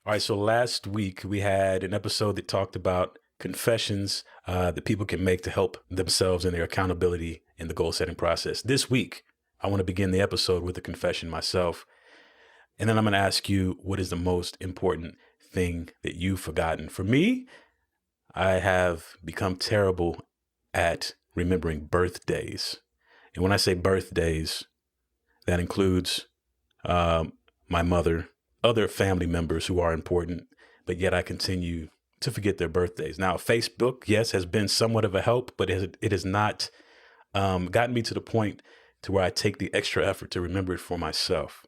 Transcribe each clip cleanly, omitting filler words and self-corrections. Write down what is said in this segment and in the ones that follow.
All right, so last week we had an episode that talked about confessions that people can make to help themselves in their accountability in the goal setting process. This week, I want to begin the episode with a confession myself. And then I'm going to ask you, what is the most important thing that you've forgotten? For me, I have become terrible at remembering birthdays. And when I say birthdays, that includes my mother, other family members who are important, but yet I continue to forget their birthdays. Now, Facebook, yes, has been somewhat of a help, but it has not gotten me to the point to where I take the extra effort to remember it for myself.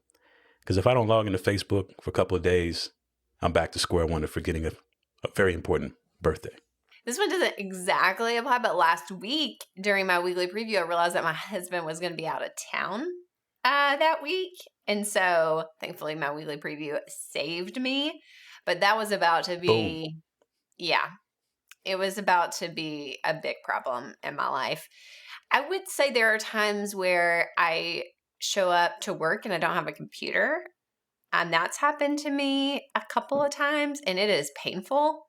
Because if I don't log into Facebook for a couple of days, I'm back to square one of forgetting a very important birthday. This one doesn't exactly apply, but last week during my weekly preview, I realized that my husband was going to be out of town that week. And so thankfully my weekly preview saved me. But that was about to be, it was about to be a big problem in my life. I would say there are times where I show up to work and I don't have a computer. And that's happened to me a couple of times, and it is painful.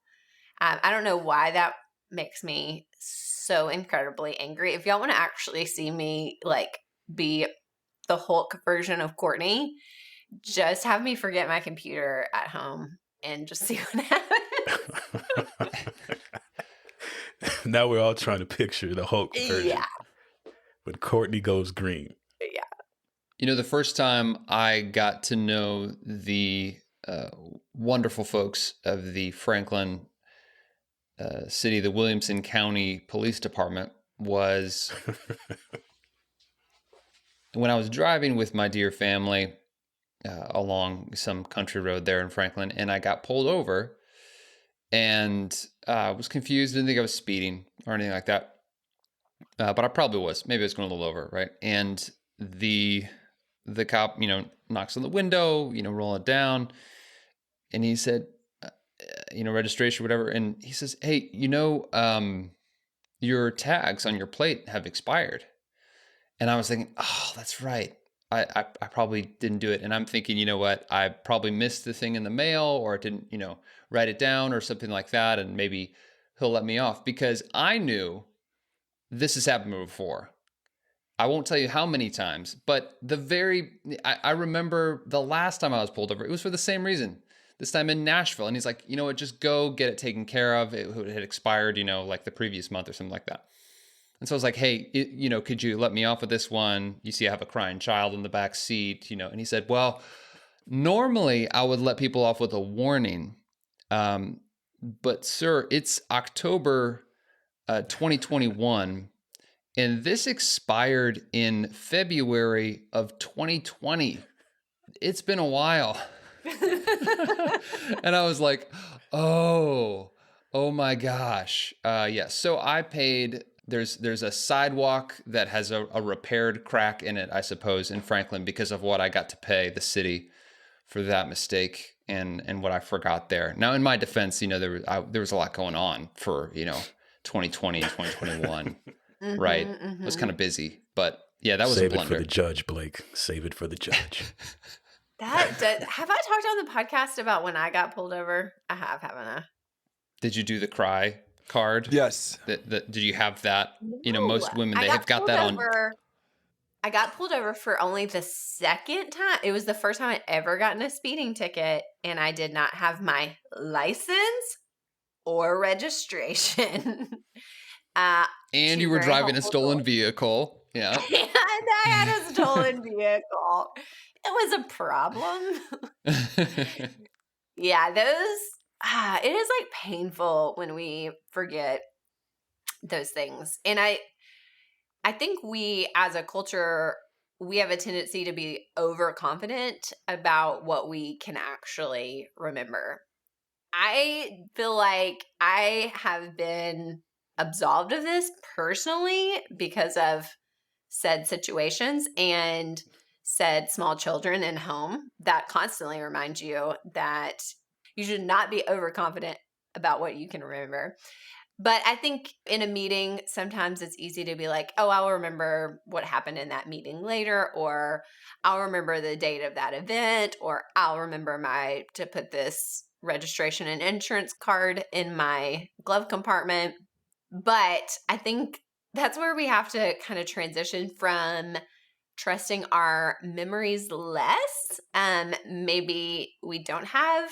I don't know why that makes me so incredibly angry. If y'all want to actually see me like be the Hulk version of Courtney, just have me forget my computer at home and just see what happens. Now we're all trying to picture the Hulk version. Yeah. But Courtney goes green. Yeah. You know, the first time I got to know the wonderful folks of the Franklin City, the Williamson County Police Department was when I was driving with my dear family along some country road there in Franklin, and I got pulled over and was confused. Didn't think I was speeding or anything like that. But I probably was. Maybe I was going a little over, right? And the cop, knocks on the window, rolling it down. And he said, registration or whatever. And he says, hey, your tags on your plate have expired. And I was thinking, oh, that's right. I probably didn't do it. And I'm thinking, you know what? I probably missed the thing in the mail, or didn't, write it down or something like that. And maybe he'll let me off, because I knew this has happened before. I won't tell you how many times, but I remember the last time I was pulled over, it was for the same reason. This time in Nashville. And he's like, you know what, just go get it taken care of. It had expired, like the previous month or something like that. And so I was like, hey, could you let me off with this one? You see, I have a crying child in the back seat, and he said, well, normally I would let people off with a warning. But sir, it's October 2021. And this expired in February of 2020. It's been a while. And I was like, oh my gosh. Yes. So I paid, there's a sidewalk that has a repaired crack in it, I suppose, in Franklin, because of what I got to pay the city for that mistake and what I forgot there. Now, in my defense, there was a lot going on for, 2020 and 2021. Right. It was kind of busy, but yeah, that was a blunder. Save it for the judge, Blake. Save it for the judge. Have I talked on the podcast about when I got pulled over? I have, haven't I? Did you do the cry card? Yes. Did you have that? No, most women, they have got that on. I got pulled over for only the second time. It was the first time I'd ever gotten a speeding ticket, and I did not have my license or registration. And you were driving a stolen vehicle. Yeah. And I had a stolen vehicle. It was a problem. Yeah, it is like painful when we forget those things. And I think we as a culture, we have a tendency to be overconfident about what we can actually remember. I feel like I have been absolved of this personally because of said situations and said small children in home that constantly remind you that you should not be overconfident about what you can remember. But I think in a meeting, sometimes it's easy to be like, oh, I'll remember what happened in that meeting later, or I'll remember the date of that event, or I'll remember to put this registration and insurance card in my glove compartment. But I think that's where we have to kind of transition from trusting our memories less. Maybe we don't have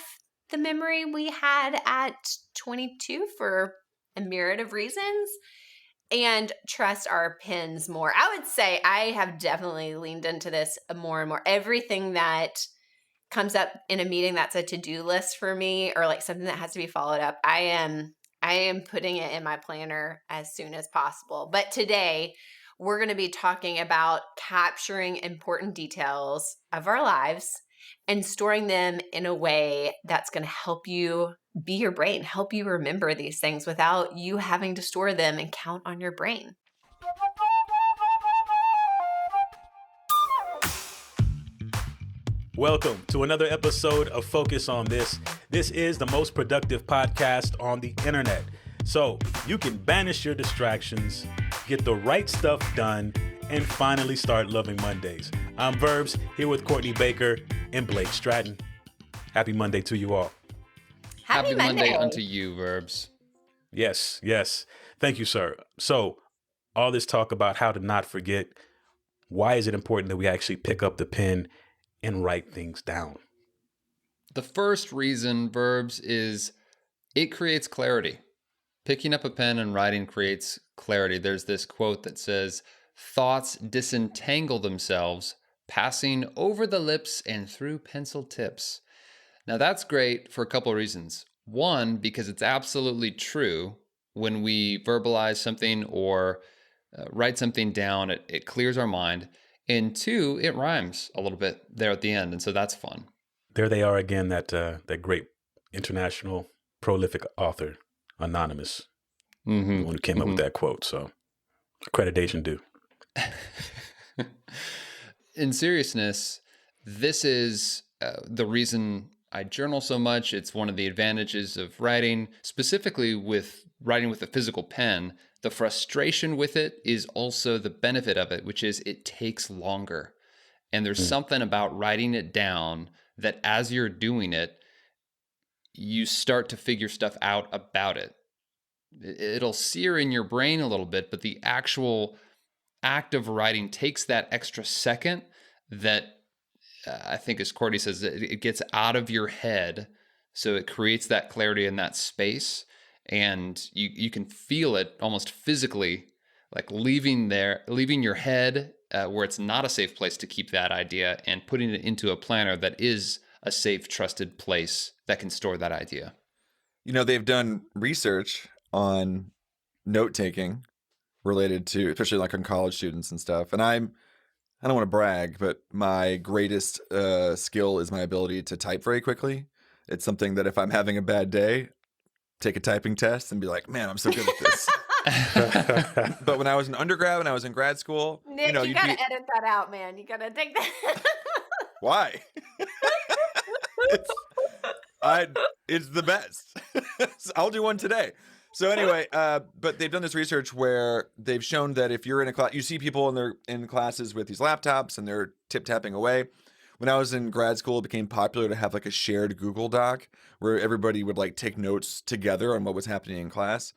the memory we had at 22 for a myriad of reasons, and trust our pens more. I would say I have definitely leaned into this more and more. Everything that comes up in a meeting that's a to-do list for me, or like something that has to be followed up, I am putting it in my planner as soon as possible. But today we're going to be talking about capturing important details of our lives and storing them in a way that's going to help you be your brain, help you remember these things without you having to store them and count on your brain. Welcome to another episode of Focus on This. This is the most productive podcast on the internet. So you can banish your distractions, get the right stuff done, and finally start loving Mondays. I'm Verbs, here with Courtney Baker and Blake Stratton. Happy Monday to you all. Happy Monday unto you, Verbs. Yes. Thank you, sir. So all this talk about how to not forget, why is it important that we actually pick up the pen and write things down? The first reason, Verbs, is it creates clarity. Picking up a pen and writing creates clarity. There's this quote that says, "Thoughts disentangle themselves, passing over the lips and through pencil tips." Now that's great for a couple of reasons. One, because it's absolutely true. When we verbalize something or write something down, it clears our mind. And two, it rhymes a little bit there at the end. And so that's fun. There they are again, that great international prolific author, Anonymous, the one who came up with that quote. So accreditation due. In seriousness, this is the reason I journal so much. It's one of the advantages of writing, specifically with writing with a physical pen. The frustration with it is also the benefit of it, which is it takes longer. And there's something about writing it down that as you're doing it, you start to figure stuff out about it. It'll sear in your brain a little bit, but the actual act of writing takes that extra second that I think, as Courtney says, it gets out of your head. So it creates that clarity in that space. And you can feel it almost physically, like leaving your head where it's not a safe place to keep that idea and putting it into a planner that is a safe, trusted place that can store that idea. You know, they've done research on note-taking related to, especially like on college students and stuff. And I don't want to brag, but my greatest skill is my ability to type very quickly. It's something that if I'm having a bad day, take a typing test and be like, man, I'm so good at this. But when I was an undergrad and I was in grad school, Nick, you gotta edit that out, man. You gotta take that. Why? It's the best. I'll do one today. So anyway, but they've done this research where they've shown that if you're in a class, you see people in classes with these laptops and they're tip-tapping away. When I was in grad school, it became popular to have like a shared Google Doc where everybody would like take notes together on what was happening in class.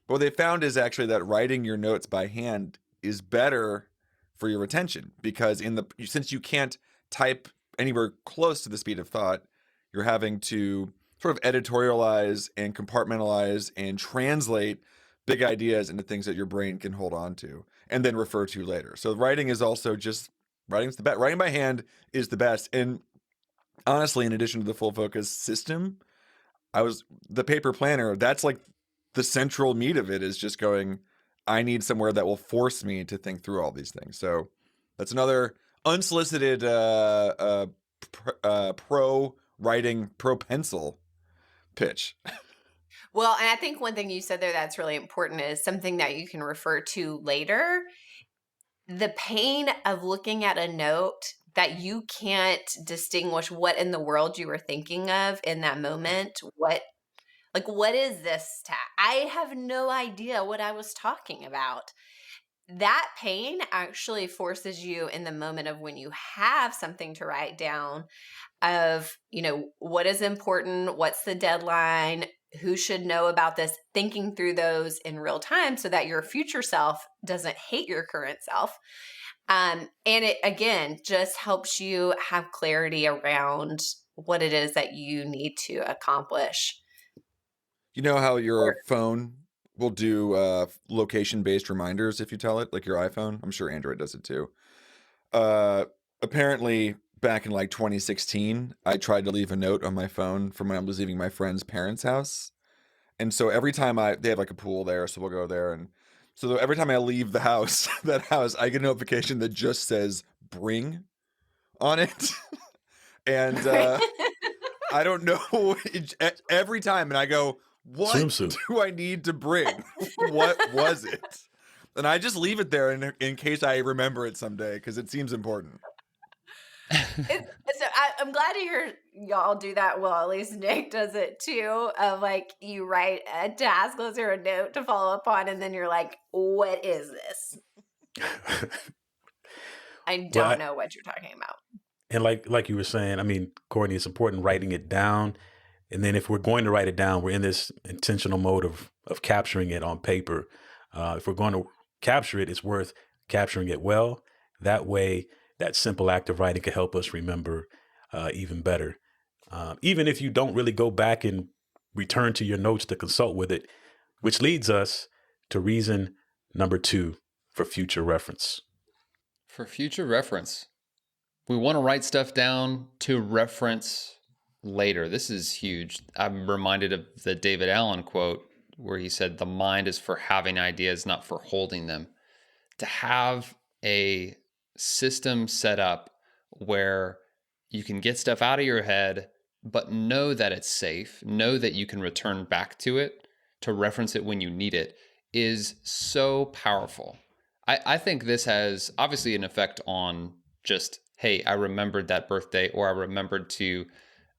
But what they found is actually that writing your notes by hand is better for your retention, because since you can't type anywhere close to the speed of thought, you're having to sort of editorialize and compartmentalize and translate big ideas into things that your brain can hold on to and then refer to later. So writing is also just writing's the best. Writing by hand is the best. And honestly, in addition to the full focus system, the paper planner, that's like the central meat of it, is just going, I need somewhere that will force me to think through all these things. So that's another unsolicited pro pencil pitch. Well, and I think one thing you said there that's really important is something that you can refer to later. The pain of looking at a note that you can't distinguish what in the world you were thinking of in that moment. What is this? I have no idea what I was talking about. That pain actually forces you in the moment of when you have something to write down, of, what is important, what's the deadline, who should know about this, thinking through those in real time so that your future self doesn't hate your current self. And it, again, just helps you have clarity around what it is that you need to accomplish. You know how your phone will do location-based reminders if you tell it, like your iPhone? I'm sure Android does it too. Apparently, back in like 2016, I tried to leave a note on my phone from when I was leaving my friend's parents' house. And so every time they have like a pool there, so we'll go there. And so every time I leave the house, that house, I get a notification that just says bring on it. And I don't know, every time. And I go, what Swimsuit. do I need to bring? What was it? And I just leave it there in case I remember it someday, because it seems important. So I'm glad to hear y'all do that. Well, at least Nick does it too. Of like, you write a task list or a note to follow up on, and then you're like, "What is this?" I don't know what you're talking about. And like you were saying, I mean, Courtney, it's important writing it down. And then if we're going to write it down, we're in this intentional mode of capturing it on paper. If we're going to capture it, it's worth capturing it well. That way, that simple act of writing can help us remember even better. Even if you don't really go back and return to your notes to consult with it, which leads us to reason number 2 for future reference. For future reference, we want to write stuff down to reference later. This is huge. I'm reminded of the David Allen quote where he said, "The mind is for having ideas, not for holding them." To have a system set up where you can get stuff out of your head, but know that it's safe, know that you can return back to it to reference it when you need it, is so powerful. I think this has obviously an effect on just, hey, I remembered that birthday, or I remembered to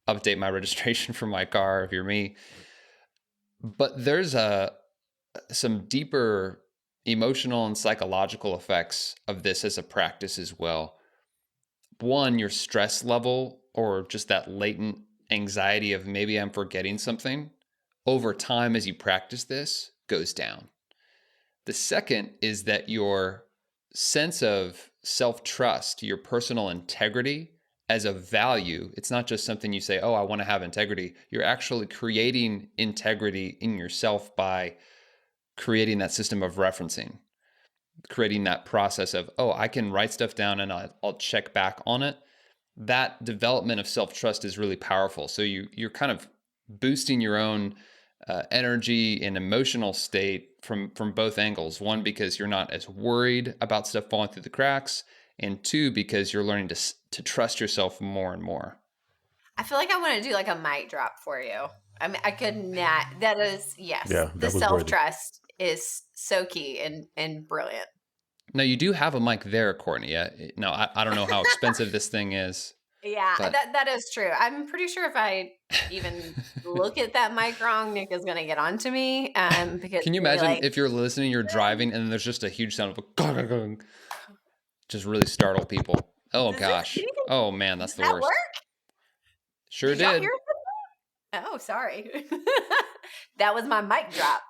update my registration for my car if you're me. But there's some deeper emotional and psychological effects of this as a practice as well. One, your stress level, or just that latent anxiety of maybe I'm forgetting something, over time as you practice this goes down. The second is that your sense of self-trust, your personal integrity as a value, it's not just something you say, oh, I want to have integrity. You're actually creating integrity in yourself by creating that system of referencing, creating that process of, oh, I can write stuff down and I'll check back on it. That development of self-trust is really powerful. So you're kind of boosting your own energy and emotional state from both angles. One, because you're not as worried about stuff falling through the cracks, and two, because you're learning to trust yourself more and more. I feel like I want to do like a mic drop for you. I mean, I could not. That is, yes. Yeah, the that was self-trust is so key and brilliant. Now, you do have a mic there, Courtney. Yeah. No, I don't know how expensive this thing is. Yeah, but that is true. I'm pretty sure if I even look at that mic wrong, Nick is going to get onto me. Because can you imagine if you're listening, you're driving, and there's just a huge sound of a gong, gong, gong, just really startle people. Oh gosh. Oh man, that's the worst. Work? Sure Did. Y'all did. hear that? Oh, sorry. That was my mic drop.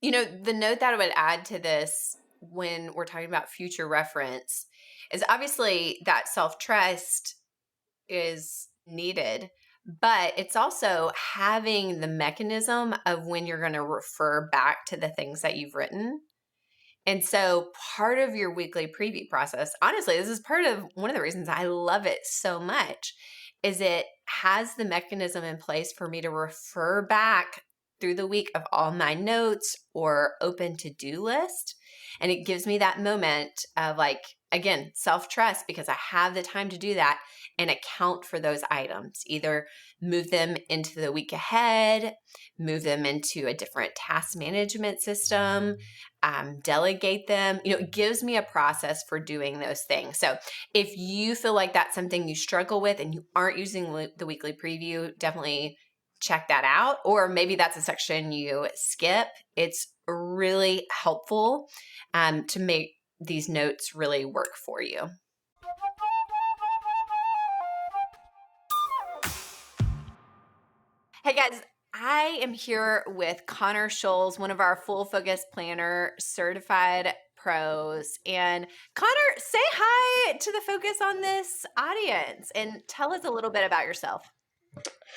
The note that I would add to this when we're talking about future reference is obviously that self-trust is needed, but it's also having the mechanism of when you're going to refer back to the things that you've written. And so part of your weekly preview process, honestly, this is part of one of the reasons I love it so much, is it has the mechanism in place for me to refer back through the week of all my notes or open to-do list. And it gives me that moment of like, again, self-trust, because I have the time to do that and account for those items, either move them into the week ahead, move them into a different task management system, delegate them. It gives me a process for doing those things. So if you feel like that's something you struggle with and you aren't using the weekly preview, definitely check that out. Or maybe that's a section you skip. It's really helpful to make these notes really work for you. Hey guys, I am here with Conor Scholes, one of our full focus planner certified pros. And Connor, say hi to the focus on this audience and tell us a little bit about yourself.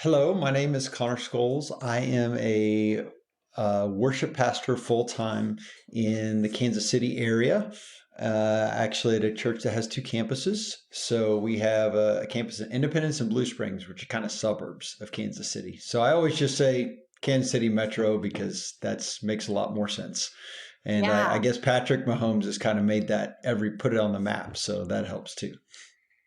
Hello, my name is Conor Scholes. I am a worship pastor full-time in the Kansas City area, actually at a church that has two campuses. So we have a campus in Independence and Blue Springs, which are kind of suburbs of Kansas City. So I always just say Kansas City Metro because that makes a lot more sense. And Yeah. I guess Patrick Mahomes has kind of made that put it on the map. So that helps too.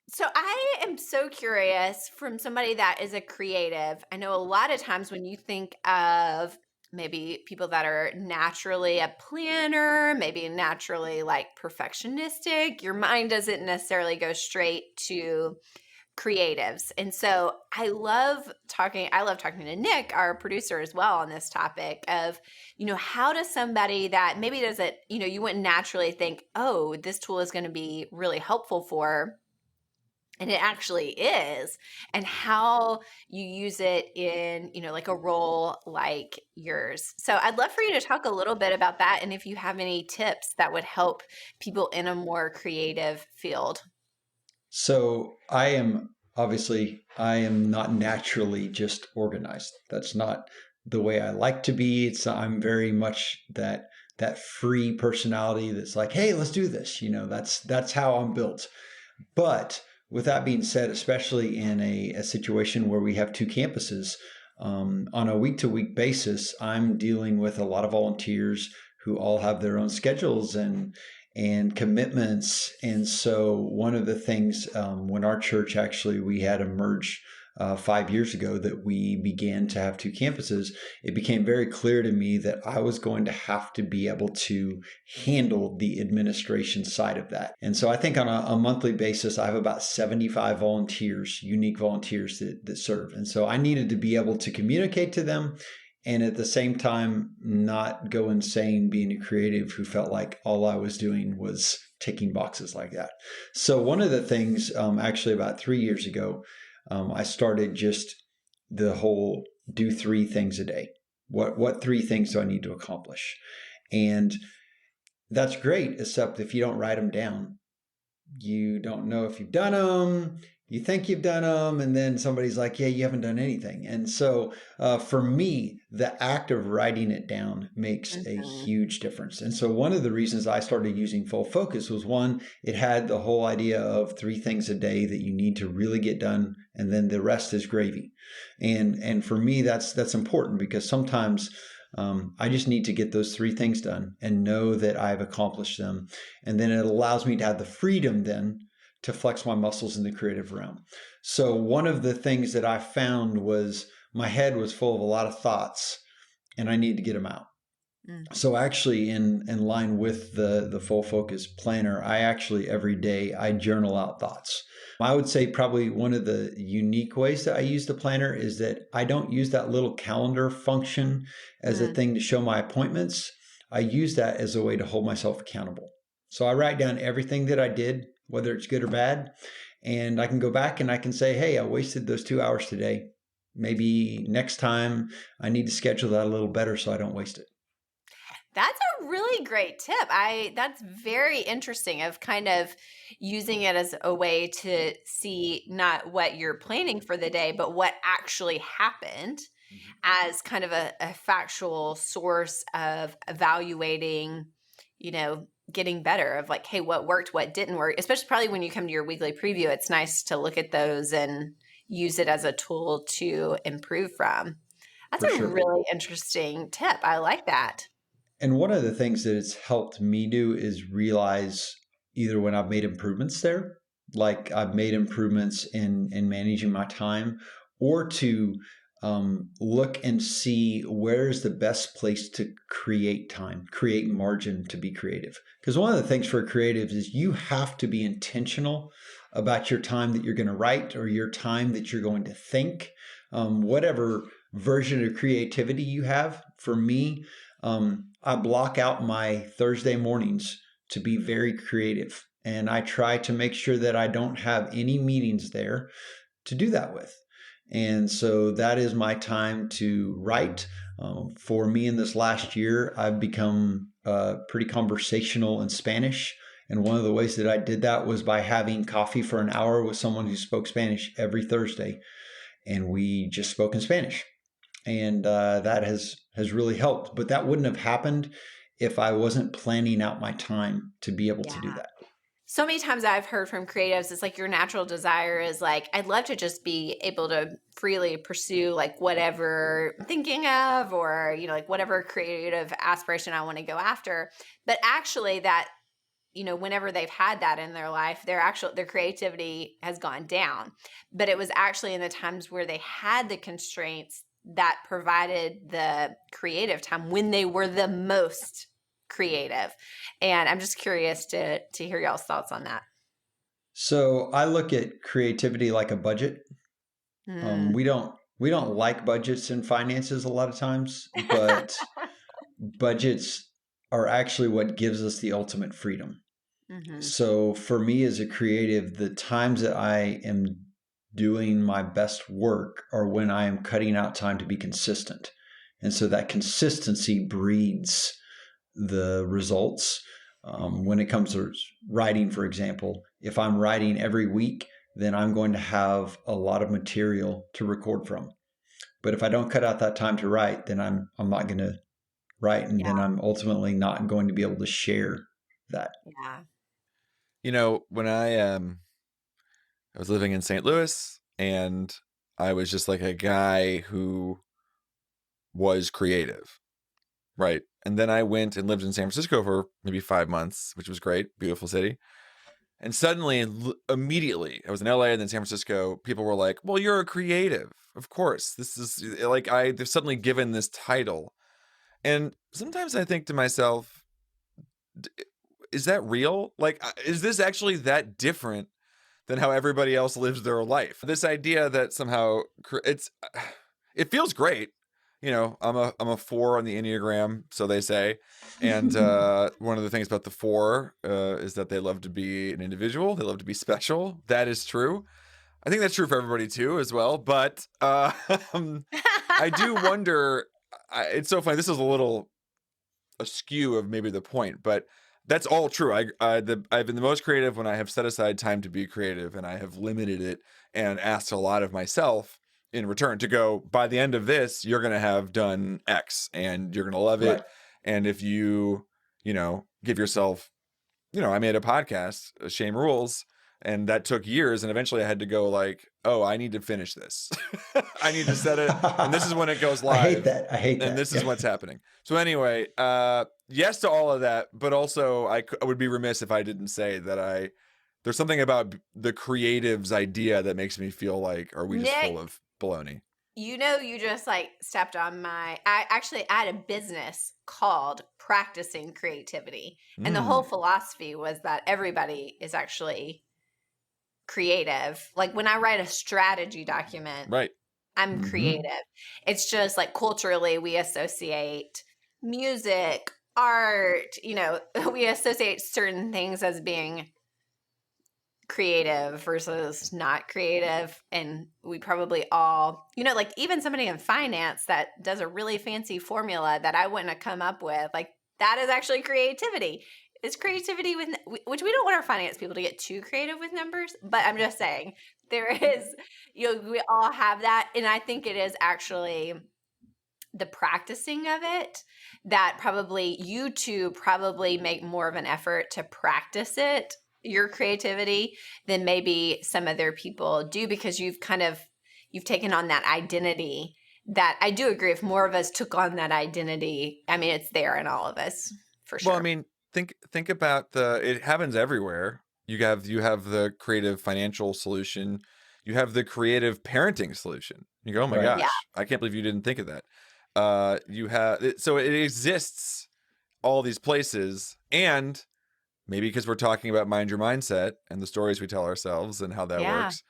So I am so curious from somebody that is a creative. I know a lot of times when you think of maybe people that are naturally a planner, maybe naturally like perfectionistic, your mind doesn't necessarily go straight to creatives. And so I love talking to Nick, our producer as well, on this topic of, how does somebody that maybe doesn't, you wouldn't naturally think, oh, this tool is going to be really helpful for, and it actually is, and how you use it in, like a role like yours. So I'd love for you to talk a little bit about that, and if you have any tips that would help people in a more creative field. So I am not naturally just organized. That's not the way I like to be. I'm very much that free personality that's like, hey, let's do this. That's how I'm built. But with that being said, especially in a situation where we have two campuses, on a week to week basis, I'm dealing with a lot of volunteers who all have their own schedules and commitments. And so one of the things, when our church actually, we had a merge 5 years ago that we began to have two campuses, it became very clear to me that I was going to have to be able to handle the administration side of that. And so I think on a monthly basis, I have about 75 volunteers, unique volunteers that serve. And so I needed to be able to communicate to them and at the same time not go insane being a creative who felt like all I was doing was ticking boxes like that. So one of the things, actually about 3 years ago, I started just the whole do 3 things a day. What 3 things do I need to accomplish? And that's great, except if you don't write them down, you don't know if you've done them. You think you've done them, and then somebody's like, yeah, you haven't done anything. And so for me, the act of writing it down makes a huge difference. And so one of the reasons I started using Full Focus was, one, it had the whole idea of 3 things a day that you need to really get done, and then the rest is gravy. And for me, that's important because sometimes I just need to get those 3 things done and know that I've accomplished them. And then it allows me to have the freedom then to flex my muscles in the creative realm. So one of the things that I found was my head was full of a lot of thoughts and I needed to get them out. So actually in line with the Full Focus planner, I actually every day I journal out thoughts. I would say probably one of the unique ways that I use the planner is that I don't use that little calendar function as a thing to show my appointments. I use that as a way to hold myself accountable. So I write down everything that I did, whether it's good or bad, and I can go back and I can say, hey, I wasted those 2 hours today. Maybe next time I need to schedule that a little better so I don't waste it. That's a really great tip. That's very interesting of kind of using it as a way to see not what you're planning for the day, but what actually happened as kind of a factual source of evaluating, getting better of like, hey, what worked, what didn't work, especially probably when you come to your weekly preview, it's nice to look at those and use it as a tool to improve from. That's a really interesting tip. I like that. And one of the things that it's helped me do is realize either when I've made improvements there, like I've made improvements in managing my time, or to look and see where is the best place to create time, create margin to be creative. Because one of the things for creatives is you have to be intentional about your time that you're going to write or your time that you're going to think, whatever version of creativity you have. For me, I block out my Thursday mornings to be very creative. And I try to make sure that I don't have any meetings there to do that with. And so that is my time to write. For me, in this last year, I've become pretty conversational in Spanish. And one of the ways that I did that was by having coffee for an hour with someone who spoke Spanish every Thursday. And we just spoke in Spanish. And that has really helped. But that wouldn't have happened if I wasn't planning out my time to be able to do that. So many times I've heard from creatives, it's like your natural desire is like, I'd love to just be able to freely pursue like whatever I'm thinking of, or, you know, like whatever creative aspiration I want to go after. But actually that, you know, whenever they've had that in their life, their creativity has gone down. But it was actually in the times where they had the constraints that provided the creative time when they were the most creative. And I'm just curious to hear y'all's thoughts on that. So I look at creativity like a budget. We don't like budgets in finances a lot of times, but budgets are actually what gives us the ultimate freedom. So for me as a creative, the times that I am doing my best work are when I am cutting out time to be consistent. And so that consistency breeds the results. When it comes to writing, for example, if I'm writing every week, then I'm going to have a lot of material to record from. But if I don't cut out that time to write, then I'm not going to write, and then I'm ultimately not going to be able to share that. Yeah. You know, when I was living in St. Louis, and I was just like a guy who was creative, right? And then I went and lived in San Francisco for maybe 5 months, which was great, beautiful city. And suddenly, immediately, I was in LA and then San Francisco, people were like, well, you're a creative. Of course. This is like, they've suddenly given this title. And sometimes I think to myself, is that real? Like, is this actually that different than how everybody else lives their life? This idea that somehow it feels great. You know, I'm a 4 on the Enneagram, so they say. And one of the things about the 4 is that they love to be an individual. They love to be special. That is true. I think that's true for everybody too, as well. But I do wonder. It's so funny. This is a little askew of maybe the point, but that's all true. I've been the most creative when I have set aside time to be creative, and I have limited it and asked a lot of myself in return to go, by the end of this, you're going to have done X and you're going to love it. Right. And if you give yourself, I made a podcast, Shame Rules, and that took years. And eventually I had to go like, oh, I need to finish this. I need to set it. And this is when it goes live. I hate that. And this is what's happening. So anyway, yes to all of that. But also I would be remiss if I didn't say that there's something about the creative's idea that makes me feel like, are we just full of baloney? You just like stepped on I had a business called Practicing Creativity. And the whole philosophy was that everybody is actually creative. Like when I write a strategy document, right, I'm creative. It's just like culturally we associate music, art, we associate certain things as being creative versus not creative. And we probably all, like even somebody in finance that does a really fancy formula that I wouldn't have come up with, like that is actually creativity. It's creativity which we don't want our finance people to get too creative with numbers, but I'm just saying there is, we all have that. And I think it is actually the practicing of it that probably you two probably make more of an effort to practice it, your creativity, than maybe some other people do, because you've taken on that identity that I do agree. If more of us took on that identity, I mean, it's there in all of us for sure. Well, I mean, think about it happens everywhere. You have the creative financial solution. You have the creative parenting solution. You go, oh my gosh, I can't believe you didn't think of that. So it exists all these places, and maybe because we're talking about mind your mindset and the stories we tell ourselves and how that works.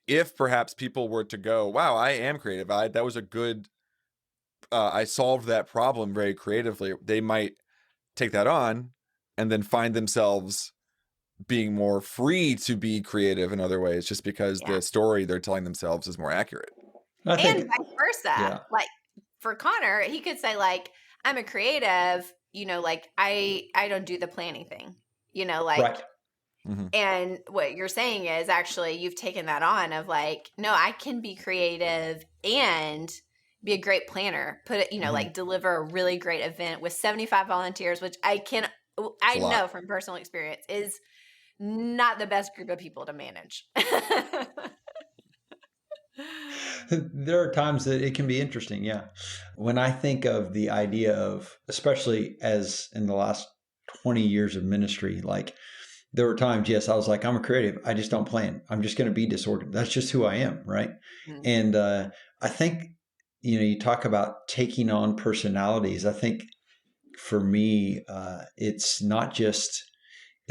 If perhaps people were to go, wow, I am creative. That was a good, I solved that problem very creatively. They might take that on and then find themselves being more free to be creative in other ways, just because the story they're telling themselves is more accurate. I And think, vice versa. yeah, Like for Connor, he could say like, I'm a creative, like I don't do the planning thing, like, right. Mhm. and what you're saying is actually you've taken that on of like, no, I can be creative and be a great planner, put it, Mhm. like deliver a really great event with 75 volunteers, which I It's a lot. know from personal experience is not the best group of people to manage. There are times that it can be interesting. Yeah. When I think of the idea of, especially as in the last 20 years of ministry, like there were times, yes, I was like, I'm a creative. I just don't plan. I'm just going to be disordered. That's just who I am. Right. Mhm. And I think, you talk about taking on personalities. I think for me, it's not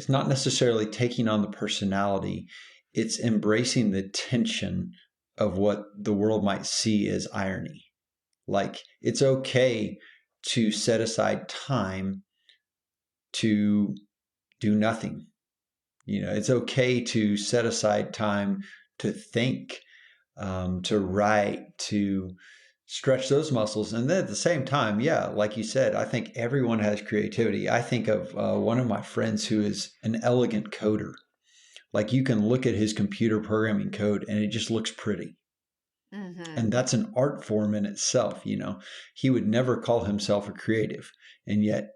necessarily taking on the personality. It's embracing the tension of what the world might see as irony. Like it's okay to set aside time to do nothing. It's okay to set aside time to think, to write, to stretch those muscles. And then at the same time, yeah, like you said, I think everyone has creativity. I think of one of my friends who is an elegant coder. Like you can look at his computer programming code and it just looks pretty. Mhm. And that's an art form in itself. He would never call himself a creative. And yet,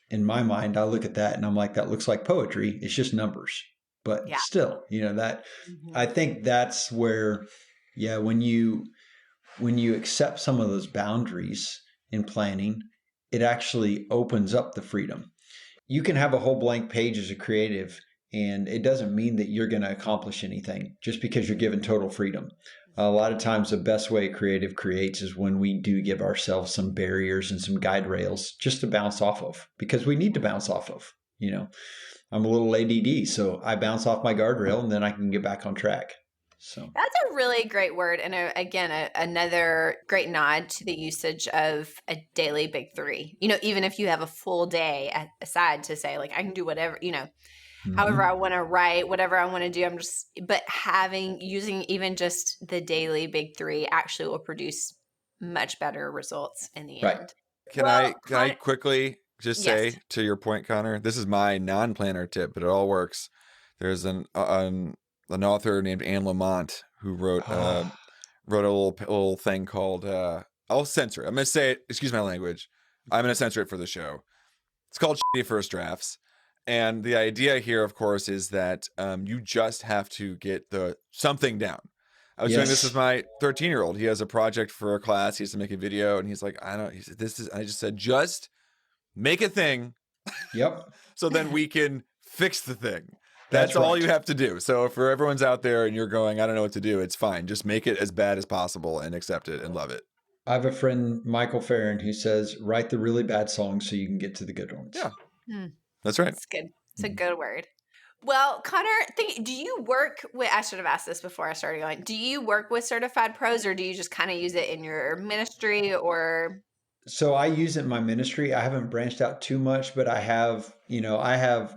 in my mind, I look at that and I'm like, that looks like poetry. It's just numbers. But Yeah. still, that I Mhm. think that's where, yeah, when you accept some of those boundaries in planning, it actually opens up the freedom. You can have a whole blank page as a creative, and it doesn't mean that you're going to accomplish anything just because you're given total freedom. A lot of times, the best way a creative creates is when we do give ourselves some barriers and some guide rails just to bounce off of, because we need to bounce off of. I'm a little ADD, so I bounce off my guardrail and then I can get back on track. So, That's a really great word. And again, another great nod to the usage of a daily big three. Even if you have a full day aside to say, like, I can do whatever, however I want to write, whatever I want to do. But using even just the daily big three actually will produce much better results in the right. end. Can Well, I quickly just yes. say to your point, Connor? This is my non-planner tip, but it all works. There's an author named Anne Lamott who wrote a little thing called I'll censor it. I'm gonna say it. Excuse my language. I'm gonna censor it for the show. It's called Shitty First Drafts. And the idea here, of course, is that you just have to get something down. I was doing this with Yes. my 13-year-old. He has a project for a class. He has to make a video, and he's like, he said, I just said, just make a thing Yep. so then we can fix the thing. That's That's all right. you have to do. So for everyone's out there and you're going, I don't know what to do, it's fine. Just make it as bad as possible and accept it and love it. I have a friend, Michael Farron, who says, write the really bad songs so you can get to the good ones. Yeah, Hmm. that's right. It's good. It's a Mhm. good word. Well, Connor, do you work with, I should have asked this before I started going, do you work with certified pros or do you just kind of use it in your ministry or? So I use it in my ministry. I haven't branched out too much, but I have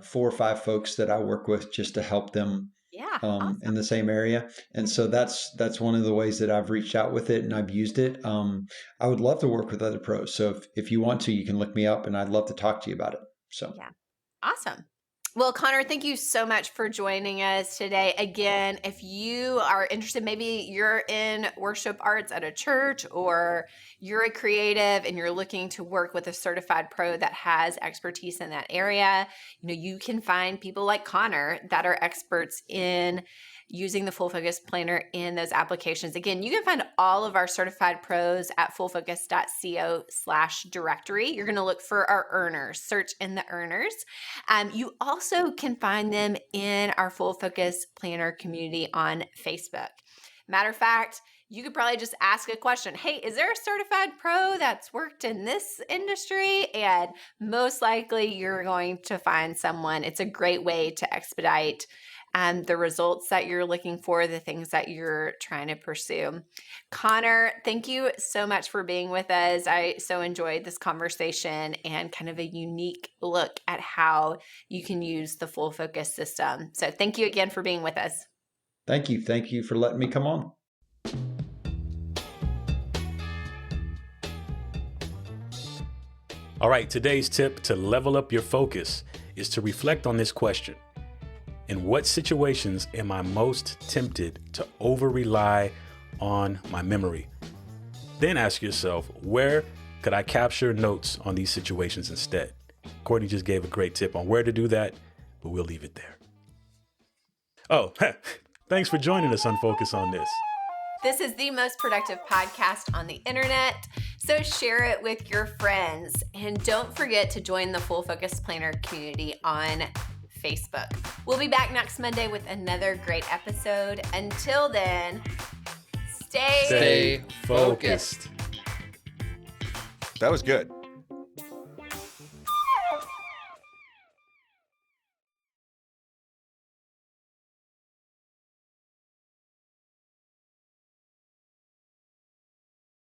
4 or 5 folks that I work with just to help them Yeah, in awesome. the same area. And so that's one of the ways that I've reached out with it and I've used it. I would love to work with other pros. So if you want to, you can look me up and I'd love to talk to you about it. So Yeah, awesome. Well, Connor, thank you so much for joining us today. Again, if you are interested, maybe you're in worship arts at a church or you're a creative and you're looking to work with a certified pro that has expertise in that area, you can find people like Connor that are experts in using the Full Focus Planner in those applications. Again, you can find all of our certified pros at fullfocus.co/directory. You're going to look for our earners, search in the earners. You also can find them in our Full Focus Planner community on Facebook. Matter of fact, you could probably just ask a question. Hey, is there a certified pro that's worked in this industry? And most likely you're going to find someone. It's a great way to expedite the results that you're looking for, the things that you're trying to pursue. Connor, thank you so much for being with us. I so enjoyed this conversation and kind of a unique look at how you can use the Full Focus system. So thank you again for being with us. thank you. Thank you for letting me come on. All right, today's tip to level up your focus is to reflect on this question. In what situations am I most tempted to over-rely on my memory? Then ask yourself, where could I capture notes on these situations instead? Courtney just gave a great tip on where to do that, but we'll leave it there. Oh, thanks for joining us on Focus on This. This is the most productive podcast on the internet, so share it with your friends. And don't forget to join the Full Focus Planner community on Facebook. We'll be back next Monday with another great episode. Until then, stay Stay focused. That was good.